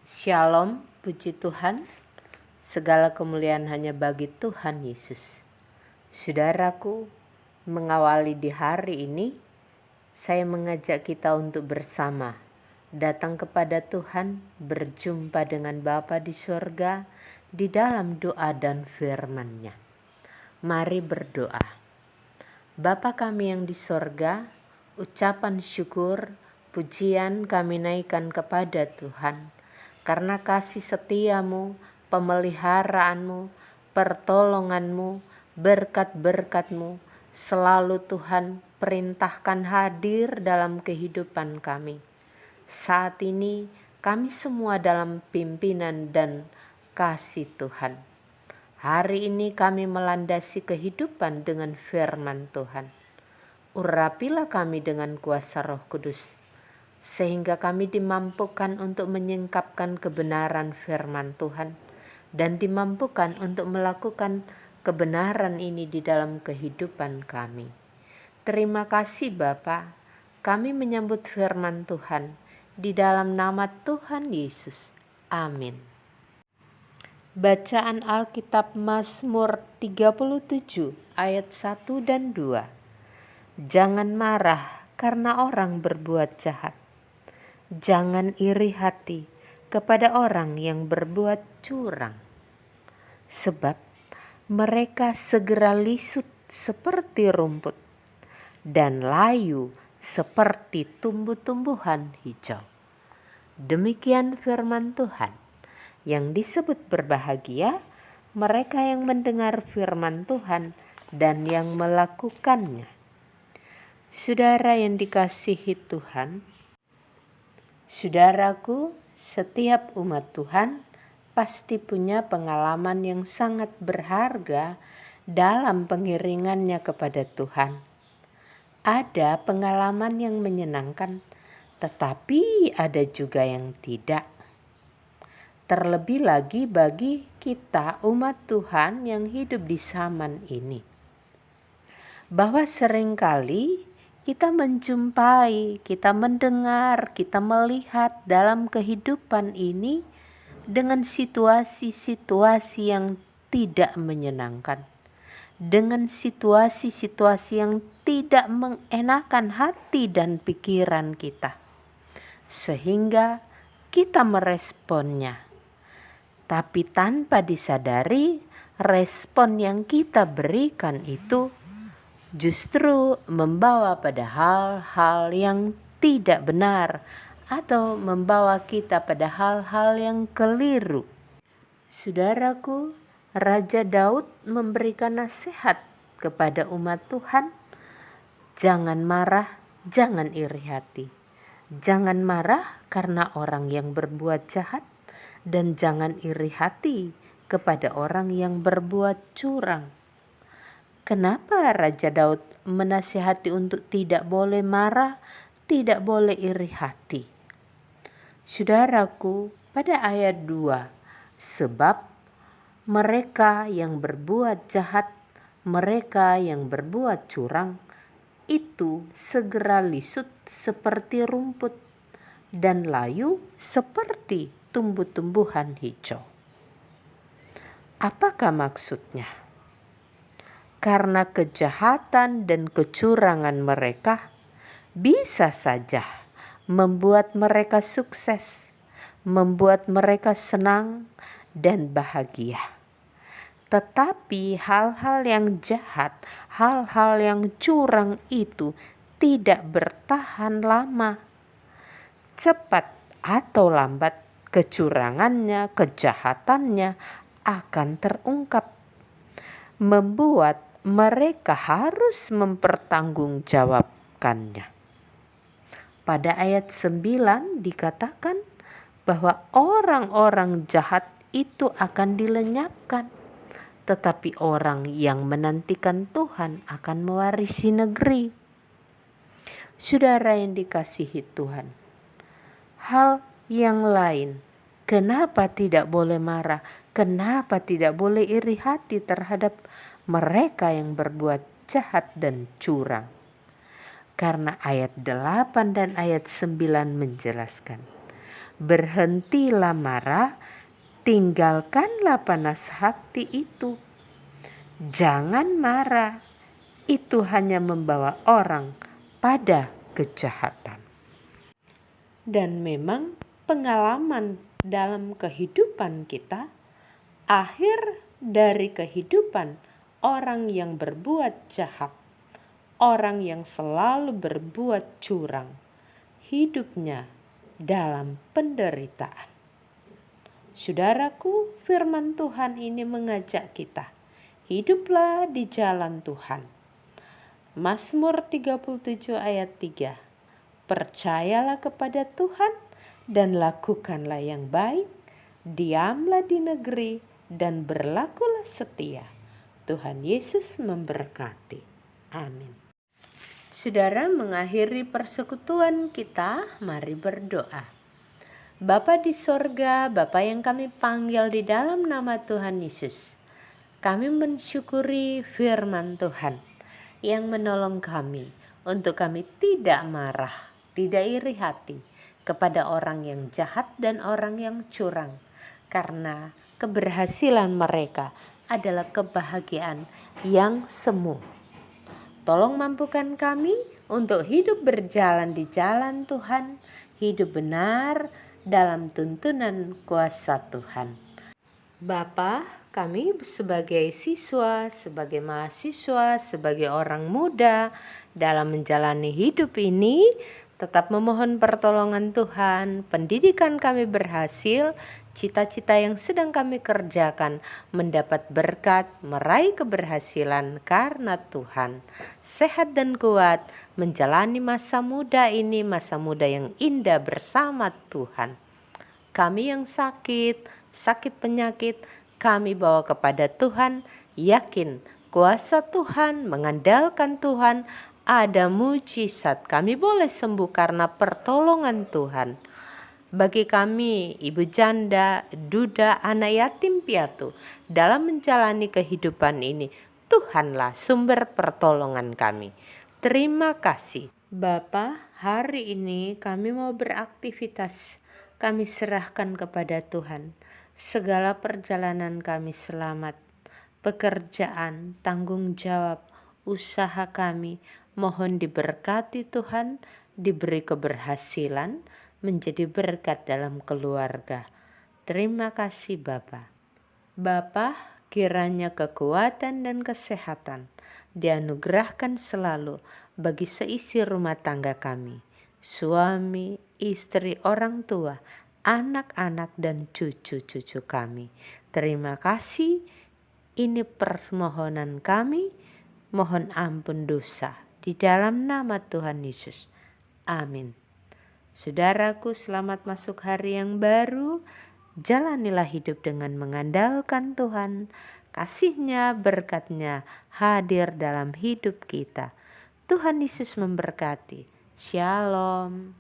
Shalom, puji Tuhan. Segala kemuliaan hanya bagi Tuhan Yesus. Saudaraku, mengawali di hari ini, saya mengajak kita untuk bersama datang kepada Tuhan, berjumpa dengan Bapa di surga di dalam doa dan firman-Nya. Mari berdoa. Bapa kami yang di surga, ucapan syukur, pujian kami naikkan kepada Tuhan. Karena kasih setiamu, pemeliharaanmu, pertolonganmu, berkat-berkatmu, selalu Tuhan perintahkan hadir dalam kehidupan kami. Saat ini kami semua dalam pimpinan dan kasih Tuhan. Hari ini kami melandasi kehidupan dengan firman Tuhan. Urapilah kami dengan kuasa Roh Kudus, sehingga kami dimampukan untuk menyingkapkan kebenaran firman Tuhan dan dimampukan untuk melakukan kebenaran ini di dalam kehidupan kami. Terima kasih Bapa, kami menyambut firman Tuhan di dalam nama Tuhan Yesus. Amin. Bacaan Alkitab Mazmur 37 ayat 1 dan 2. Jangan marah karena orang berbuat jahat. Jangan iri hati kepada orang yang berbuat curang, sebab mereka segera lisut seperti rumput dan layu seperti tumbuh-tumbuhan hijau. Demikian firman Tuhan. Yang disebut berbahagia mereka yang mendengar firman Tuhan dan yang melakukannya. Saudara yang dikasihi Tuhan, saudaraku, setiap umat Tuhan pasti punya pengalaman yang sangat berharga dalam pengiringannya kepada Tuhan. Ada pengalaman yang menyenangkan, tetapi ada juga yang tidak. Terlebih lagi bagi kita umat Tuhan yang hidup di zaman ini. Bahwa seringkali kita menjumpai, kita mendengar, kita melihat dalam kehidupan ini dengan situasi-situasi yang tidak menyenangkan, dengan situasi-situasi yang tidak mengenakan hati dan pikiran kita, sehingga kita meresponnya. Tapi tanpa disadari, respon yang kita berikan itu justru membawa pada hal-hal yang tidak benar atau membawa kita pada hal-hal yang keliru. Saudaraku, Raja Daud memberikan nasihat kepada umat Tuhan, jangan marah, jangan iri hati. Jangan marah karena orang yang berbuat jahat, dan jangan iri hati kepada orang yang berbuat curang. Kenapa Raja Daud menasihati untuk tidak boleh marah, tidak boleh iri hati? Saudaraku, pada ayat 2, sebab mereka yang berbuat jahat, mereka yang berbuat curang, itu segera lisut seperti rumput dan layu seperti tumbuh-tumbuhan hijau. Apakah maksudnya? Karena kejahatan dan kecurangan mereka bisa saja membuat mereka sukses, membuat mereka senang dan bahagia. Tetapi hal-hal yang jahat, hal-hal yang curang itu tidak bertahan lama. Cepat atau lambat kecurangannya, kejahatannya akan terungkap, membuat mereka harus mempertanggungjawabkannya. Pada ayat 9 dikatakan bahwa orang-orang jahat itu akan dilenyapkan, tetapi orang yang menantikan Tuhan akan mewarisi negeri. Saudara yang dikasihi Tuhan, hal yang lain, kenapa tidak boleh marah? Kenapa tidak boleh iri hati terhadap mereka yang berbuat jahat dan curang? Karena ayat 8 dan ayat 9 menjelaskan Berhentilah marah, tinggalkanlah panas hati itu. Jangan marah, itu hanya membawa orang pada kejahatan. Dan memang pengalaman dalam kehidupan kita, akhir dari kehidupan orang yang berbuat jahat, orang yang selalu berbuat curang, hidupnya dalam penderitaan. Saudaraku, firman Tuhan ini mengajak kita, hiduplah di jalan Tuhan. Mazmur 37 ayat 3. Percayalah kepada Tuhan dan lakukanlah yang baik, diamlah di negeri dan berlakulah setia. Tuhan Yesus memberkati. Amin. Saudara, mengakhiri persekutuan kita, mari berdoa. Bapa di sorga, Bapa yang kami panggil di dalam nama Tuhan Yesus, kami mensyukuri firman Tuhan yang menolong kami untuk kami tidak marah, tidak iri hati kepada orang yang jahat dan orang yang curang, karena keberhasilan mereka adalah kebahagiaan yang semu. Tolong mampukan kami untuk hidup berjalan di jalan Tuhan, hidup benar dalam tuntunan kuasa Tuhan. Bapa, kami sebagai siswa, sebagai mahasiswa, sebagai orang muda dalam menjalani hidup ini, tetap memohon pertolongan Tuhan. Pendidikan kami berhasil, cita-cita yang sedang kami kerjakan mendapat berkat, meraih keberhasilan karena Tuhan. Sehat dan kuat menjalani masa muda ini, masa muda yang indah bersama Tuhan. Kami yang sakit penyakit, kami bawa kepada Tuhan, yakin kuasa Tuhan, mengandalkan Tuhan, ada mujizat. Kami boleh sembuh karena pertolongan Tuhan. Bagi kami, ibu janda, duda, anak yatim piatu, dalam menjalani kehidupan ini, Tuhanlah sumber pertolongan kami. Terima kasih. Bapa, hari ini kami mau beraktivitas. Kami serahkan kepada Tuhan. Segala perjalanan kami selamat. Pekerjaan, tanggung jawab, usaha kami, mohon diberkati Tuhan, diberi keberhasilan, menjadi berkat dalam keluarga. Terima kasih Bapa. Bapa, kiranya kekuatan dan kesehatan dianugerahkan selalu bagi seisi rumah tangga kami, suami, istri, orang tua, anak-anak dan cucu-cucu kami. Terima kasih. Ini permohonan kami, mohon ampun dosa di dalam nama Tuhan Yesus. Amin. Saudaraku, selamat masuk hari yang baru. Jalanilah hidup dengan mengandalkan Tuhan. Kasih-Nya, berkat-Nya hadir dalam hidup kita. Tuhan Yesus memberkati. Shalom.